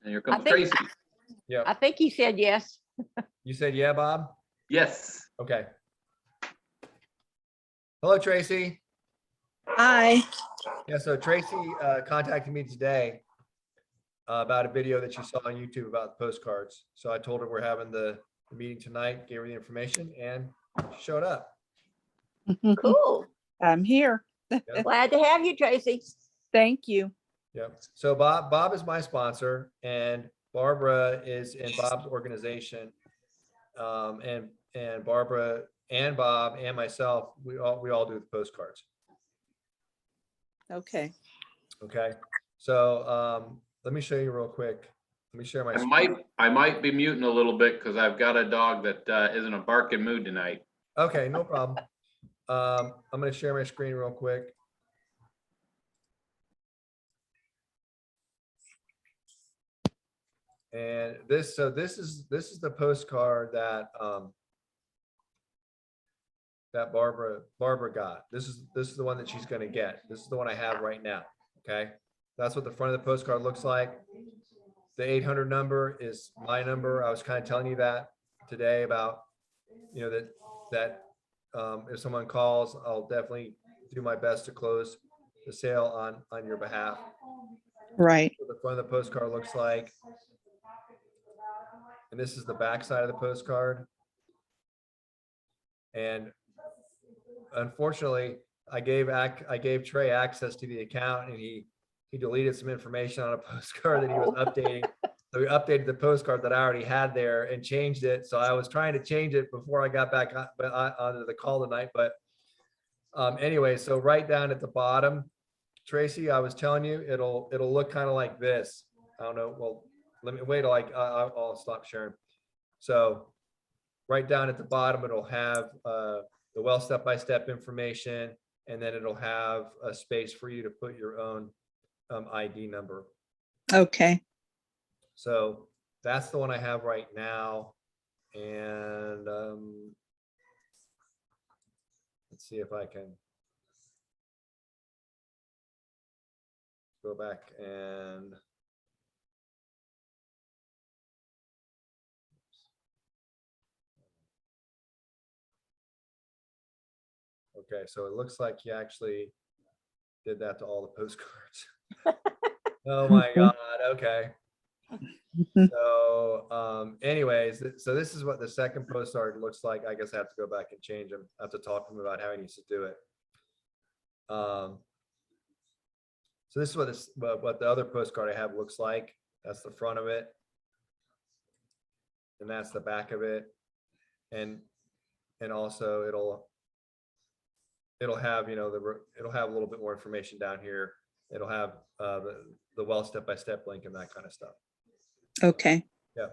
And here I comes think, Tracy. Yeah. I think he said yes. You said yeah, Bob? Yes. Okay. Hello, Tracy. Hi. Yeah, so Tracy contacted me today about a video that she saw on YouTube about the postcards. So I told her we're having the meeting tonight, gave her the information, and she showed up. Cool. I'm here. Glad to have you, Tracy. Thank you. Yep. So Bob is my sponsor, and Barbara is in Bob's organization. And Barbara and Bob and myself, we all do the postcards. Okay. Okay. So let me show you real quick. Let me share my screen. I might be muting a little bit because I've got a dog that is in a barking mood tonight. Okay, no problem. I'm going to share my screen real quick. And this is the postcard that that Barbara got. This is the one that she's going to get. This is the one I have right now. Okay, that's what the front of the postcard looks like. The 800 number is my number. I was kind of telling you that today about, you know, that if someone calls, I'll definitely do my best to close the sale on your behalf. Right. What the front of the postcard looks like. And this is the back side of the postcard. And unfortunately, I gave Trey access to the account, and he deleted some information on a postcard that he was updating. So we updated the postcard that I already had there and changed it. So I was trying to change it before I got back onto the call tonight. But anyway, so right down at the bottom, Tracy, I was telling you, it'll look kind of like this. I don't know. Well, let me wait till I'll stop sharing. So right down at the bottom, it'll have the well step-by-step information, and then it'll have a space for you to put your own ID number. Okay. So that's the one I have right now. And let's see if I can go back and okay, so it looks like you actually did that to all the postcards. Oh my God. Okay. So anyways, so this is what the second postcard looks like. I guess I have to go back and change them. I have to talk to him about how he needs to do it. So this is what the other postcard I have looks like. That's the front of it. And that's the back of it. And also it'll have, you know, it'll have a little bit more information down here. It'll have the well step-by-step link and that kind of stuff. Okay. Yeah.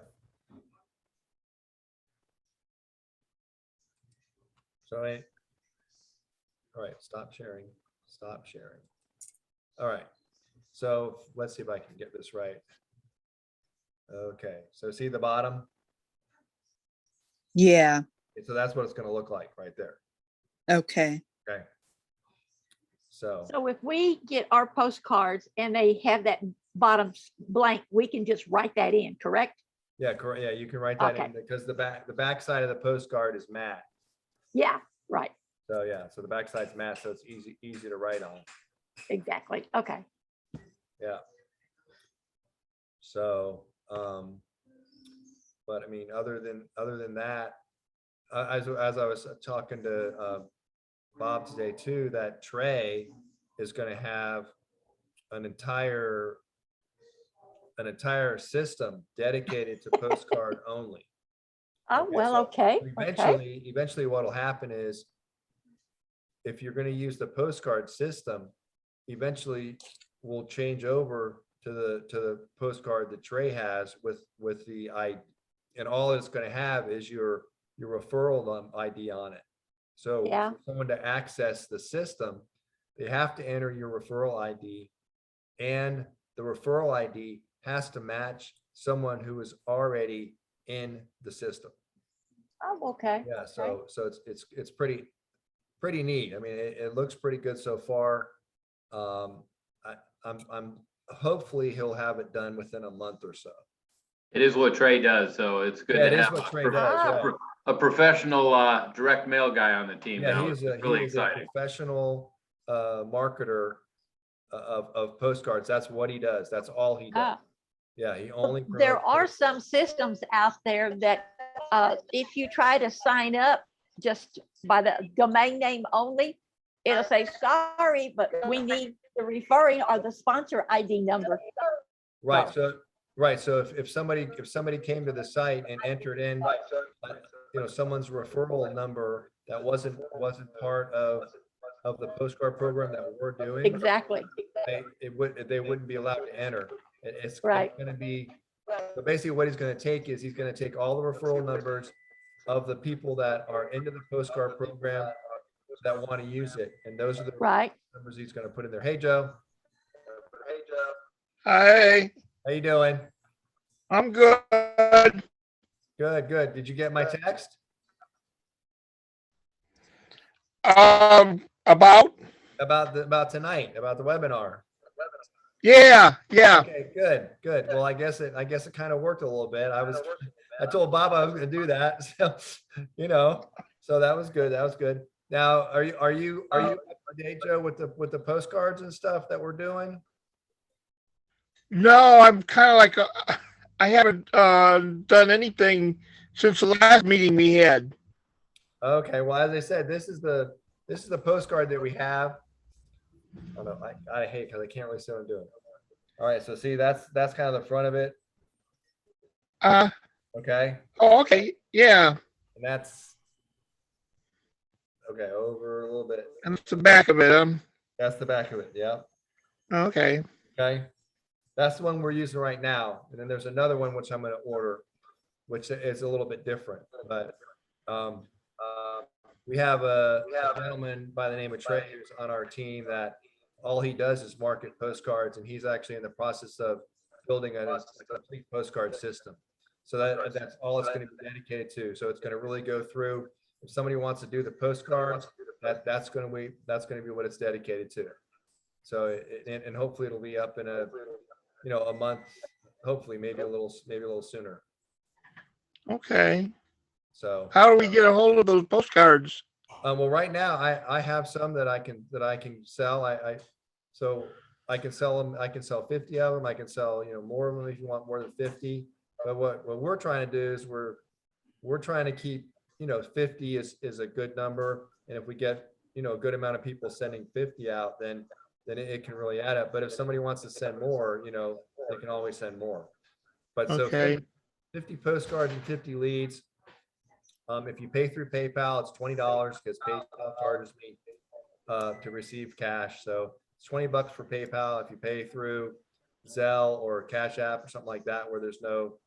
So all right, stop sharing. Stop sharing. All right. So let's see if I can get this right. Okay. So see the bottom? Yeah. So that's what it's going to look like right there. Okay. Okay. So if we get our postcards and they have that bottom blank, we can just write that in, correct? yeah, correct. Yeah, you can write that Okay. in because the back side of the postcard is matte. Yeah, right. So yeah, so the back side's matte, so it's easy to write on. Exactly. Okay. Yeah. So, but I mean, other than that, as I was talking to Bob today too, that Trey is going to have an entire system dedicated to postcard only. Oh, well, so okay. Eventually what will happen is if you're going to use the postcard system, eventually we'll change over to the postcard that Trey has with the ID, and all it's going to have is your referral ID on it. So Yeah. for someone to access the system, they have to enter your referral ID, and the referral ID has to match someone who is already in the system. Oh, okay. Yeah. So it's pretty neat. I mean, it looks pretty good so far. I'm hopefully he'll have it done within a month or so. It is what Trey does, so it's good Yeah, to it is have what a Trey prof- does, Ah. right. a professional direct mail guy on the team Yeah, now. he It's is a, really he is a exciting. professional marketer of postcards. That's what he does. That's all he does. Ah. Yeah, he only. There promotes are some postcards. systems out there that if you try to sign up just by the domain name only, it'll say, sorry, but we need the referring or the sponsor ID number. Right, so, right, so if somebody came to the site and entered in, someone's referral number that wasn't part of the postcard program that we're doing, Exactly. they wouldn't be allowed to enter. It's Right. gonna be, but basically what he's gonna take is he's gonna take all the referral numbers of the people that are into the postcard program that want to use it, and those are the Right. numbers he's gonna put in there. Hey, Joe, Hey, how you doing? I'm good. Good, good. Did you get my text? About? About tonight, about the webinar? Yeah. Okay, good, good. Well, I guess it kind of worked a little bit. I told Bob I was gonna do that, so, so that was good, that was good. Now, are you up to date, Joe, with the postcards and stuff that we're doing? No, I'm kind of like, I haven't done anything since the last meeting we had. Okay, well, as I said, this is the postcard that we have. Oh no, I hate because I can't really see what I'm doing. All right, so see, that's kind of the front of it. Okay, Oh, okay. Yeah. and that's okay, over a little bit. And that's the back of it. That's the back of it. Yeah. Okay. Okay. That's the one we're using right now. And then there's another one which I'm going to order, which is a little bit different. But we have a gentleman by the name of Trey who's on our team that all he does is market postcards, and he's actually in the process of building a complete postcard system. So that's all it's going to be dedicated to. So it's going to really go through. If somebody wants to do the postcards, that's going to be what it's dedicated to. So and hopefully it'll be up in a month, hopefully maybe a little sooner. Okay. So How do we get a hold of those postcards? well, right now I have some that I can sell. So I can sell them. I can sell 50 of them. I can sell more of them if you want more than 50. But what we're trying to do is we're trying to keep 50 is a good number, and if we get a good amount of people sending 50 out, then it can really add up. But if somebody wants to send more, they can always send more. But so Okay. 50 postcards and 50 leads. If you pay through PayPal, it's $20 because PayPal charges me to receive cash. So it's $20 for PayPal. If you pay through Zelle or Cash App or something like that, where there's no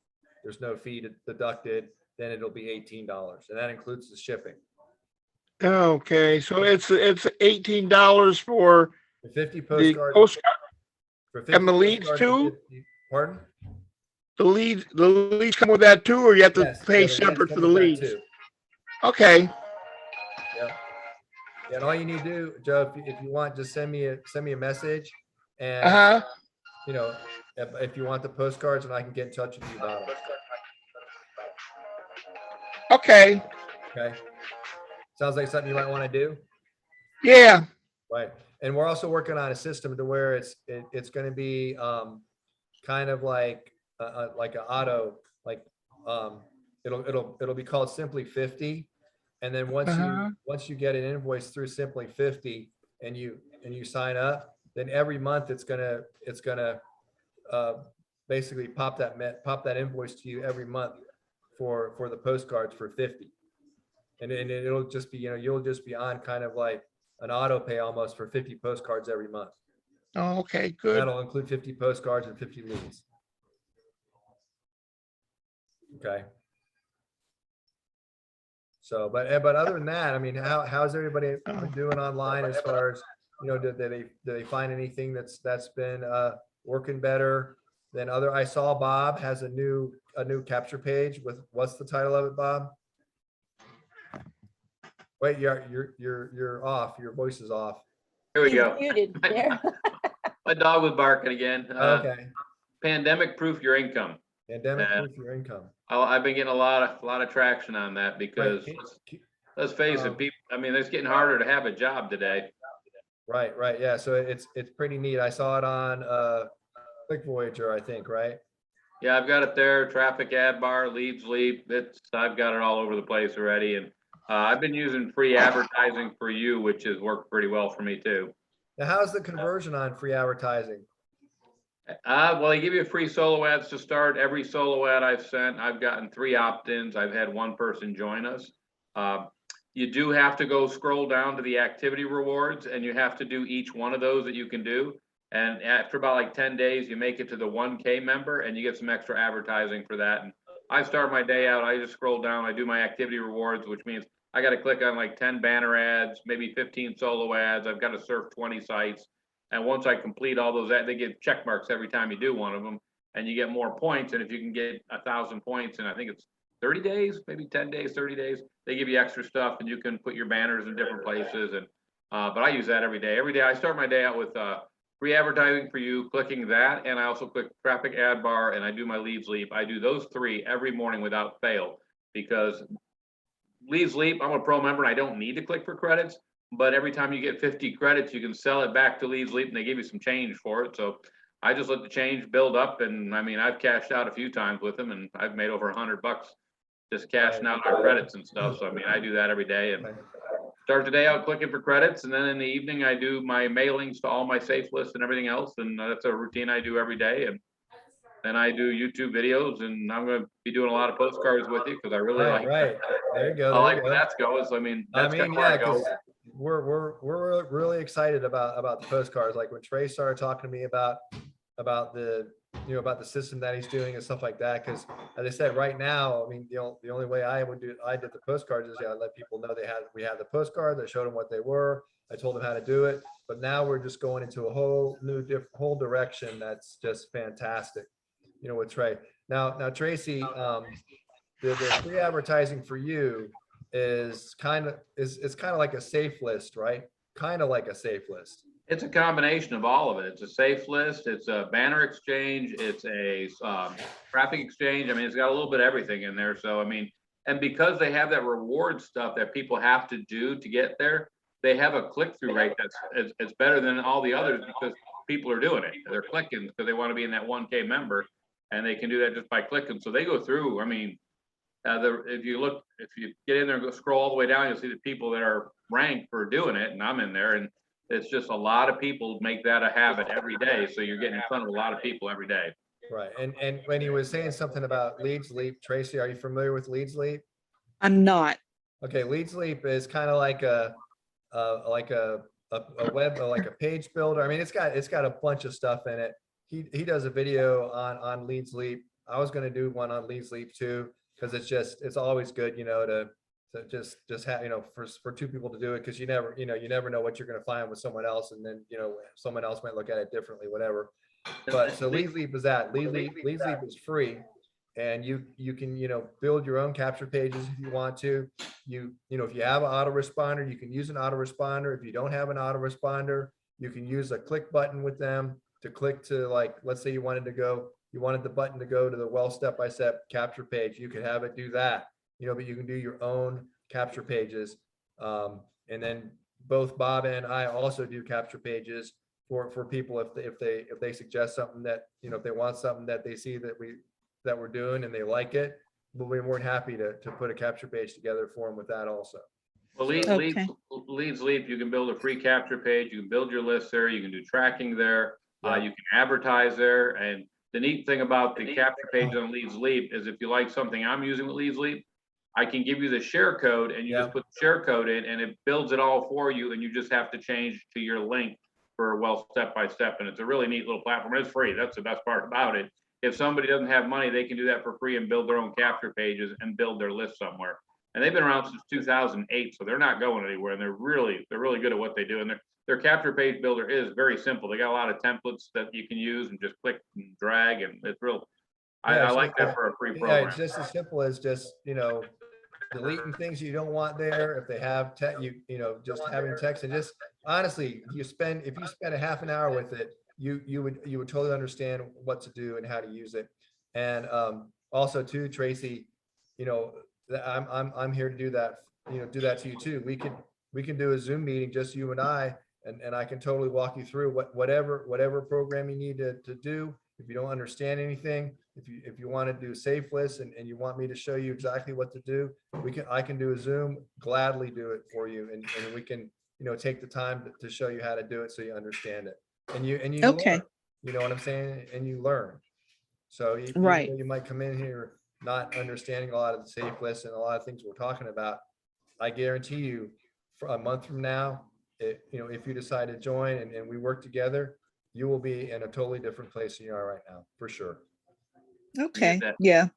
fee deducted, then it'll be $18, and that includes the shipping. Okay. So it's $18 for For 50 the postcards. postcard. For 50 And the leads postcards too? and 50 pardon? The leads come with that too, or you have to Yes, pay yeah, the leads separate come for the with that leads? too. Okay. Yeah. And all you need to do, Joe, if you want, just send me a message, and if you want the postcards, and I can get in touch with you about them. Okay. Okay. Sounds like something you might want to do. Yeah. Right. And we're also working on a system to where it's going to be kind of like an auto, like it'll be called Simply 50. And then once you get an invoice through Simply 50 and you sign up, then every month it's gonna basically pop that invoice to you every month for the postcards for 50. And it'll just be, you'll just be on kind of like an auto pay almost for 50 postcards every month. Oh, okay, good. That'll include 50 postcards and 50 leads. Okay. So, but other than that, I mean, how's everybody been doing online as far as, do they find anything that's been working better than other? I saw Bob has a new capture page what's the title of it, Bob? Wait, you're off. Your voice is off. Here we He's go. muted there. My dog was barking again. Okay. Pandemic proof your income. Pandemic Uh, proof your income. I've been getting a lot of traction on that because Right. let's face it, Um, people, I mean, it's getting harder to have a job today. Right. Yeah. So it's pretty neat. I saw it on Click Voyager, I think, right? Yeah, I've got it there. Traffic ad bar, leads leap. I've got it all over the place already. And I've been using free advertising for you, which has worked pretty well for me too. Now, how's the conversion on free advertising? Well, they give you free solo ads to start. Every solo ad I've sent, I've gotten 3 opt-ins. I've had 1 person join us. You do have to go scroll down to the activity rewards, and you have to do each one of those that you can do. And after about like 10 days, you make it to the 1K member and you get some extra advertising for that. And I start my day out, I just scroll down, I do my activity rewards, which means I got to click on like 10 banner ads, maybe 15 solo ads. I've got to surf 20 sites. And once I complete all those, they get check marks every time you do one of them, and you get more points. And if you can get 1,000 points, and I think it's 30 days, maybe 10 days, 30 days, they give you extra stuff, and you can put your banners in different places. And but I use that every day. Every day I start my day out with free advertising for you, clicking that, and I also click traffic ad bar, and I do my leads leap. I do those 3 every morning without fail, because leads leap, I'm a pro member and I don't need to click for credits. But every time you get 50 credits, you can sell it back to Leads Leap and they give you some change for it. So I just let the change build up. And I mean, I've cashed out a few times with them and I've made over $100 just cashing out our credits and stuff. So I mean, I do that every day and start the day out clicking for credits. And then in the evening, I do my mailings to all my safe lists and everything else. And that's a routine I do every day. And then I do YouTube videos, and I'm going to be doing a lot of postcards with you because I really like. Right. There you go. I like where that's going. So I mean, that's kind of where I go. We're really excited about the postcards. Like when Trey started talking to me about the about the system that he's doing and stuff like that. Because as I said, right now, I mean, the only way I did the postcards is I let people know we had the postcards. I showed them what they were. I told them how to do it. But now we're just going into a whole new whole direction that's just fantastic. With Trey. Now Tracy, the free advertising for you is kind of like a safe list, right? Kind of like a safe list. It's a combination of all of it. It's a safe list. It's a banner exchange. It's a traffic exchange. I mean, it's got a little bit of everything in there. So, I mean, and because they have that reward stuff that people have to do to get there, they have a click-through rate it's better than all the others because people are doing it. They're clicking because they want to be in that 1K member, and they can do that just by clicking. So they go through. I mean, if you get in there and go scroll all the way down, you'll see the people that are ranked for doing it, and I'm in there, and it's just a lot of people make that a habit every day. So you're getting in front of a lot of people every day. Right. And when he was saying something about Leads Leap, Tracy, are you familiar with Leads Leap? I'm not. Okay, Leads Leap is kind of like a web, like a page builder. I mean, it's got a bunch of stuff in it. He does a video on Leads Leap. I was going to do one on Leads Leap too, because it's always good, to just have, for 2 people to do it, because you never know what you're going to find with someone else, and then someone else might look at it differently, whatever. But so Leads Leap is that. Leads Leap is free, and you can build your own capture pages if you want to. If you have an autoresponder, you can use an autoresponder. If you don't have an autoresponder, you can use a click button with them to click to, like, let's say you wanted the button to go to the well step-by-step capture page. You could have it do that, but you can do your own capture pages. And then both Bob and I also do capture pages for people if they suggest something that, if they want something that they see that we're doing and they like it, we'll be more than happy to put a capture page together for them with that also. Well, Leads Leap, you can build a free capture page. You can build your list there. You can do tracking there. You can advertise there. And the neat thing about the capture page on Leads Leap is if you like something I'm using with Leads Leap, I can give you the share code, and you just put the share code in, and it builds it all for you, and you just have to change to your link for well step-by-step. And it's a really neat little platform. It's free. That's the best part about it. If somebody doesn't have money, they can do that for free and build their own capture pages and build their list somewhere. And they've been around since 2008, so they're not going anywhere, and they're really good at what they do. And their capture page builder is very simple. They got a lot of templates that you can use and just click and drag, and it's real. I like that for a free program. Yeah, it's just as simple as just deleting things you don't want there. If they have just having text, and just honestly, if you spend a half an hour with it, you would totally understand what to do and how to use it. And also too, Tracy, I'm here to do that, do that to you too. We can do a Zoom meeting, just you and I can totally walk you through whatever program you need to do. If you don't understand anything, if you want to do safe list and you want me to show you exactly what to do, I can do a Zoom, gladly do it for you. And we can, take the time to show you how to do it so you understand it. And you Okay. learn, you know what I'm saying? And you learn. So even Right. though you might come in here not understanding a lot of the safe lists and a lot of things we're talking about, I guarantee you for a month from now, if you decide to join and we work together, you will be in a totally different place than you are right now, for sure. Okay. that- Yeah.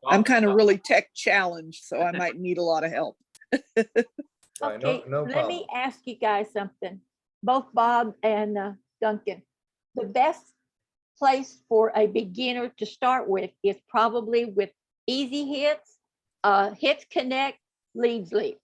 I'm kind of Oh, really tech challenged, so I might need a lot of help. Right, Okay, no let problem. me ask you guys something, both Bob and Duncan. The best place for a beginner to start with is probably with Easy Hits, Hits Connect, Leads Leap.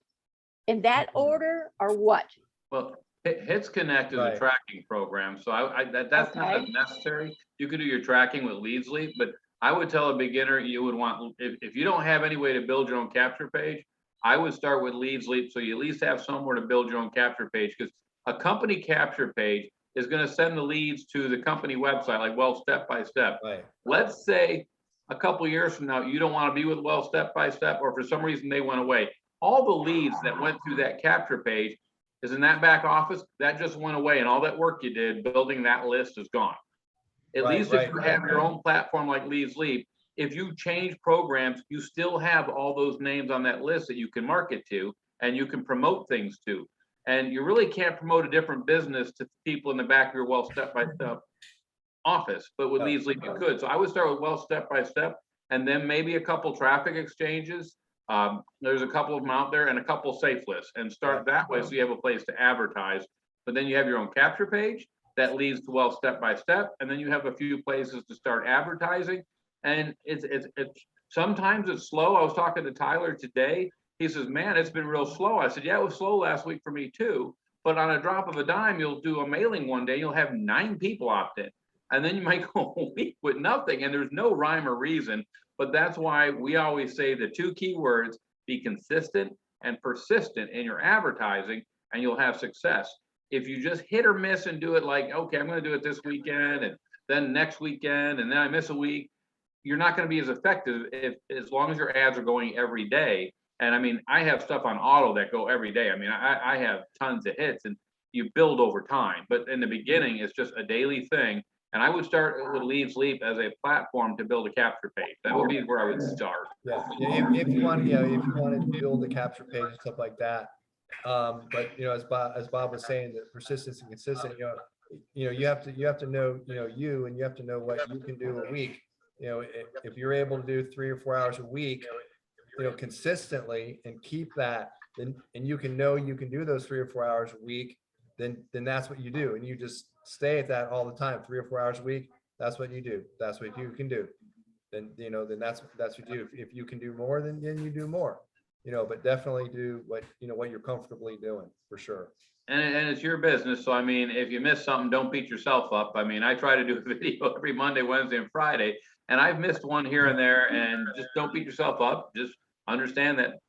In that Mhm. order or what? Well, Hits Connect is a Right. tracking program, so that's not as Okay. necessary. You can do your tracking with Leads Leap, but I would tell a beginner you would want, if you don't have any way to build your own capture page, I would start with Leads Leap, so you at least have somewhere to build your own capture page, because a company capture page is gonna send the leads to the company website, like Well Step by Step. Right, Let's say a couple years from now, you don't want to be with Well Step by Step, or for some reason they went away. All the leads that went through that capture page is in that back office, that just went away, and all that work you did building that list is gone. At Right, least right, if you right, have your right. own platform like Leads Leap, if you change programs, you still have all those names on that list that you can market to and you can promote things to. And you really can't promote a different business to people in the back of your Well Step by Step office, but with No. Leads Leap you could. So I would start with Well Step by Step, and then maybe a couple traffic exchanges. There's a couple of them out there, and a couple safe lists, and start that way so you have a place to advertise. But then you have your own capture page that leads to Well Step by Step, and then you have a few places to start advertising. And it's sometimes it's slow. I was talking to Tyler today. He says, "Man, it's been real slow." I said, "Yeah, it was slow last week for me too. But on a drop of a dime, you'll do a mailing one day, you'll have 9 people opt in. And then you might go a week with nothing, and there's no rhyme or reason. But that's why we always say the 2 key words: be consistent and persistent in your advertising, and you'll have success. If you just hit or miss and do it like, okay, I'm going to do it this weekend and then next weekend, and then I miss a week, you're not going to be as effective as long as your ads are going every day. And I mean, I have stuff on auto that go every day. I mean, I have tons of hits, and you build over time. But in the beginning, it's just a daily thing. And I would start with Leads Leap as a platform to build a capture page. That would be where I would start. Yeah, if you want, if you want to build the capture page and stuff like that. But as Bob was saying, that persistence and consistent, you have to know, you, and you have to know what you can do a week. If you're able to do 3 or 4 hours a week, consistently, and keep that, then, and you can do those 3 or 4 hours a week, then that's what you do. And you just stay at that all the time, 3 or 4 hours a week. That's what you do. That's what you can do. Then, then that's what you do. If you can do more, then you do more, but definitely do what you're comfortably doing, for sure. And it's your business. So, I mean, if you miss something, don't beat yourself up. I mean, I try to do a video every Monday, Wednesday, and Friday, and I've missed one here and there, and just don't beat yourself up. Just understand that,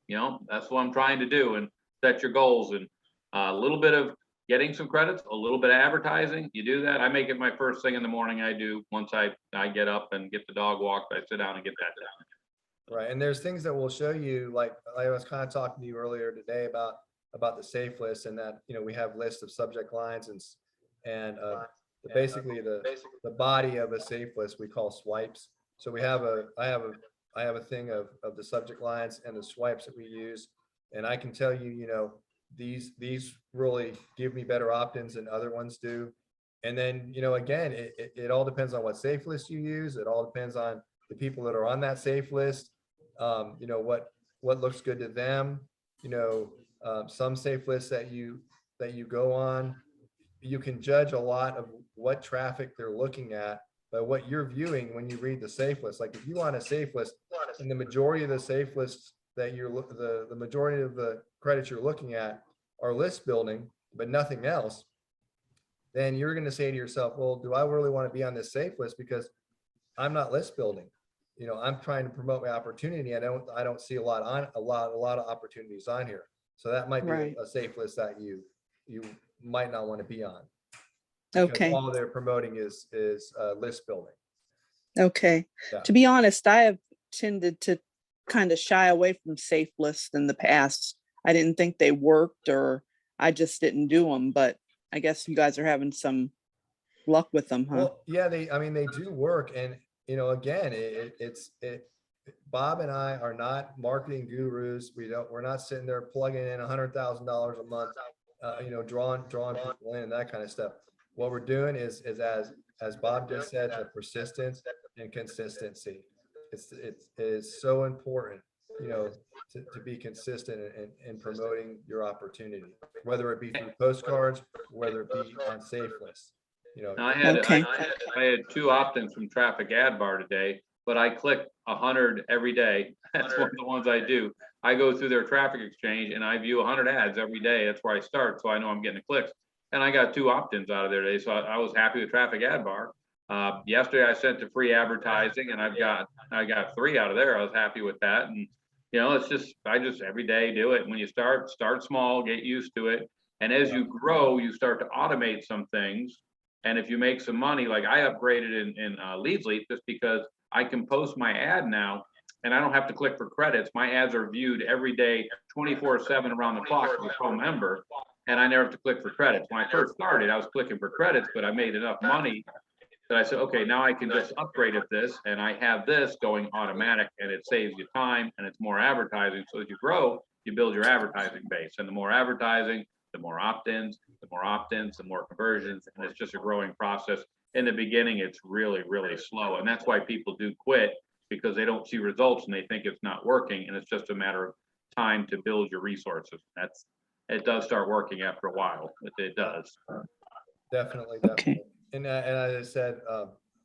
that's what I'm trying to do, and set your goals, and a little bit of getting some credits, a little bit of advertising. You do that. I make it my first thing in the morning. I do once I get up and get the dog walked, I sit down and get that done. Right. And there's things that will show you, like I was kind of talking to you earlier today about the safe list, and that, we have lists of subject lines and basically the body of a safe list we call swipes. So I have a thing of the subject lines and the swipes that we use. And I can tell you, these really give me better opt-ins than other ones do. And then, again, it all depends on what safe list you use. It all depends on the people that are on that safe list. What looks good to them. Some safe lists that you go on, you can judge a lot of what traffic they're looking at by what you're viewing when you read the safe list. Like if you want a safe list, and the majority of the safe lists that the majority of the credits you're looking at are list building, but nothing else, then you're going to say to yourself, well, do I really want to be on this safe list? Because I'm not list building. I'm trying to promote my opportunity. I don't see a lot of opportunities on here. So that might be Right. a safe list that you might not want to be on. Because Okay. all they're promoting is list building. Okay. Yeah. To be honest, I have tended to kind of shy away from safe lists in the past. I didn't think they worked, or I just didn't do them, but I guess you guys are having some luck with them, huh? Well, yeah, they do work. And, again, Bob and I are not marketing gurus. We're not sitting there plugging in $100,000 a month, drawing people in and that kind of stuff. What we're doing is as Bob just said, the persistence and consistency. It is so important, to be consistent in promoting your opportunity, whether it be through postcards, whether it be on safe lists. Now, I Okay. had 2 opt-ins from Traffic Ad Bar today, but I click 100 every day. That's one of the ones I do. I go through their traffic exchange and I view 100 ads every day. That's where I start, so I know I'm getting the clicks. And I got 2 opt-ins out of there today, so I was happy with Traffic Ad Bar. Yesterday I sent to free advertising, and I got 3 out of there. I was happy with that. And I just every day do it. When you start small, get used to it, and as you grow, you start to automate some things. And if you make some money, like I upgraded in Leads Leap, just because I can post my ad now and I don't have to click for credits. My ads are viewed every day, 24/7 around the clock as a pro member, and I never have to click for credits. When I first started, I was clicking for credits, but I made enough money that I said, okay, now I can just upgrade at this, and I have this going automatic, and it saves you time and it's more advertising. So as you grow, you build your advertising base, and the more advertising, the more opt-ins, the more conversions, and it's just a growing process. In the beginning, it's really, really slow, and that's why people do quit, because they don't see results and they think it's not working, and it's just a matter of time to build your resources. It does start working after a while. It does. Definitely. Okay. And as I said,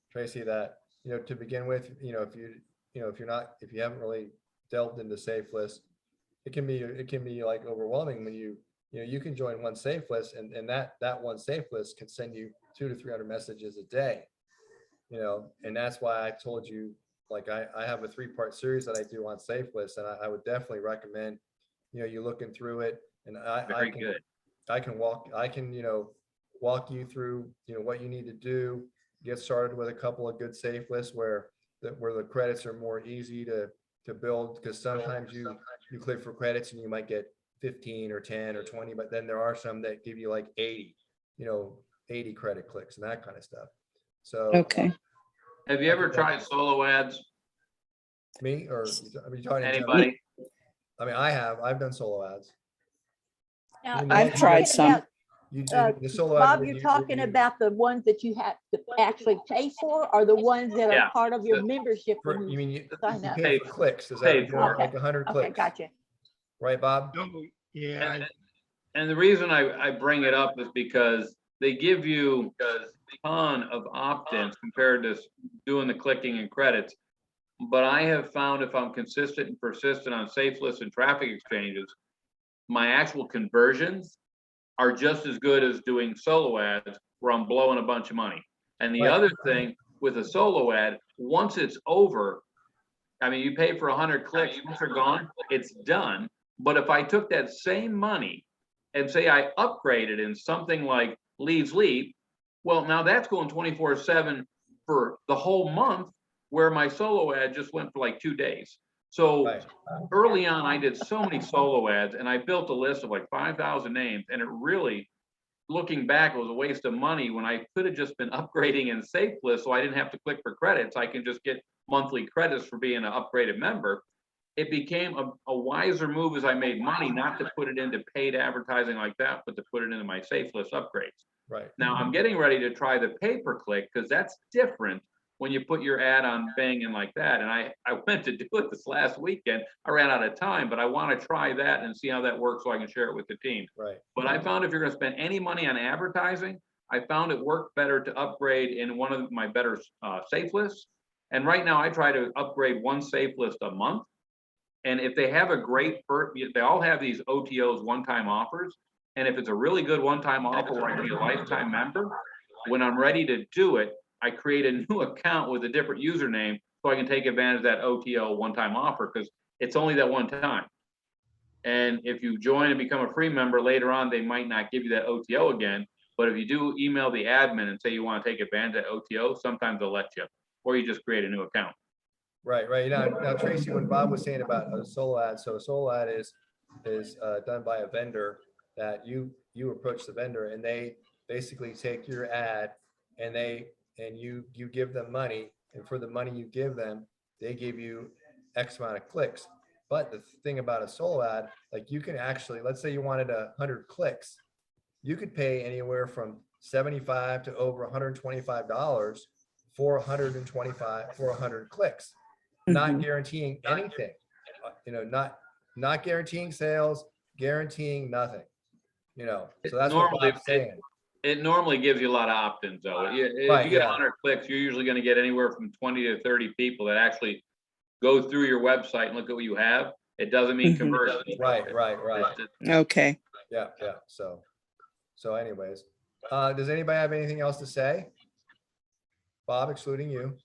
Tracy, that, to begin with, if you haven't really delved into safe lists, it can be like overwhelming when you can join one safe list, and that one safe list can send you 200 to 300 messages a day, and that's why I told you, like, I have a 3-part series that I do on safe lists, and I would definitely recommend, you looking through it, and Very good. I can walk you through, what you need to do, get started with a couple of good safe lists where the credits are more easy to build, because sometimes you click for credits and you might get 15 or 10 or 20, but then there are some that give you like 80 credit clicks and that kind of stuff. So Okay. Have you ever tried solo ads? me, or are you talking in general? Anybody? I mean, I've done solo ads. Now, You are I've you tried talking some. about, You Uh, do the solo ad. Bob, where you're you- talking you- about the ones that you have to actually pay for, or the ones that Yeah. are part of your membership when You you mean you sign up? pay for clicks? Is Pay that for it. like 100 Okay, clicks? gotcha. Right, Bob? No, yeah, And the reason I bring it up is because they give you a ton of opt-ins compared to doing the clicking and credits. But I have found if I'm consistent and persistent on safe lists and traffic exchanges, my actual conversions are just as good as doing solo ads where I'm blowing a bunch of money. And the Right. other thing with a solo ad, once it's over, I mean, you pay for 100 clicks, once they're gone, it's done. But if I took that same money and say I upgraded in something like Leads Leap, well, now that's going 24/7 for the whole month, where my solo ad just went for like 2 days. So Right. early on, I did so many solo ads, and I built a list of like 5,000 names, and it really, looking back, it was a waste of money when I could have just been upgrading in safe list, so I didn't have to click for credits. I can just get monthly credits for being an upgraded member. It became a wiser move as I made money, not to put it into paid advertising like that, but to put it into my safe list upgrades. Right. Now I'm getting ready to try the pay-per-click, because that's different when you put your ad on Bing and like that. And I went to do it this last weekend. I ran out of time, but I want to try that and see how that works so I can share it with the team. Right. But I found if you're going to spend any money on advertising, I found it worked better to upgrade in one of my better safe lists. And right now I try to upgrade one safe list a month. And if they have a great, they all have these OTOs, one-time offers. And if it's a really good one-time offer where I can be a lifetime member, when I'm ready to do it, I create a new account with a different username so I can take advantage of that OTO one-time offer, because it's only that one time. And if you join and become a free member later on, they might not give you that OTO again. But if you do email the admin and say you want to take advantage of that OTO, sometimes they'll let you, or you just create a new account. Right, right. Now Tracy, when Bob was saying about a solo ad, so a solo ad is done by a vendor that you approach the vendor and they basically take your ad and you give them money, and for the money you give them, they give you X amount of clicks. But the thing about a solo ad, like you can actually, let's say you wanted 100 clicks, you could pay anywhere from $75 to over $125 for 100 clicks, not guaranteeing anything, not guaranteeing sales, guaranteeing nothing, so that's what Normally, Bob's saying. It normally gives you a lot of opt-ins though. If Right, you get yeah. 100 clicks, you're usually going to get anywhere from 20 to 30 people that actually go through your website and look at what you have. It doesn't mean Mhm. conversion. Right. Okay. Yeah. So anyways, does anybody have anything else to say? Bob, excluding you.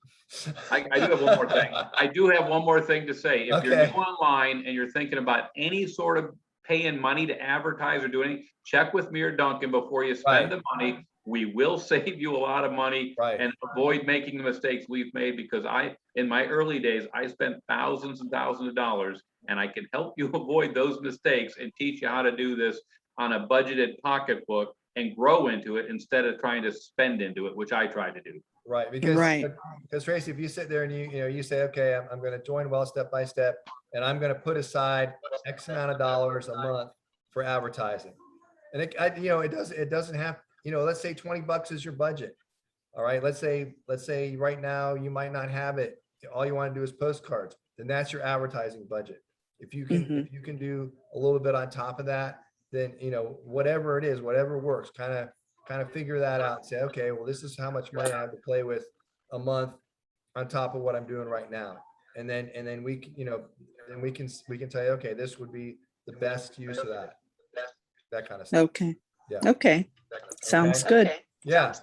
I do have one more thing. I do have one more thing to say. If you're Okay. new online and you're thinking about any sort of paying money to advertise or do anything, check with me or Duncan before you spend the money. We will save you a lot of money Right. and avoid making the mistakes we've made, because in my early days, I spent thousands and thousands of dollars, and I can help you avoid those mistakes and teach you how to do this on a budgeted pocketbook and grow into it instead of trying to spend into it, which I try to do. Right, because Right. Tracy, if you sit there and you say, okay, I'm going to join well step by step, and I'm going to put aside X amount of dollars a month for advertising, and it doesn't have, let's say $20 is your budget. All right, let's say right now you might not have it. All you want to do is postcards. Then that's your advertising budget. If you can do a little bit on top of that, then whatever it is, whatever works, kind of figure that out and say, okay, well, this is how much money I have to play with a month on top of what I'm doing right now. And then we can tell you, okay, this would be the best use of that kind of stuff. Okay. Yeah. Okay. Sounds good. Yeah,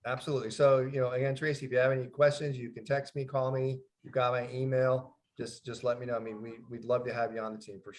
absolutely. So, again, Tracy, if you have any questions, you can text me, call me. You've got my email. Just let me know. I mean, we'd love to have you on the team for sure.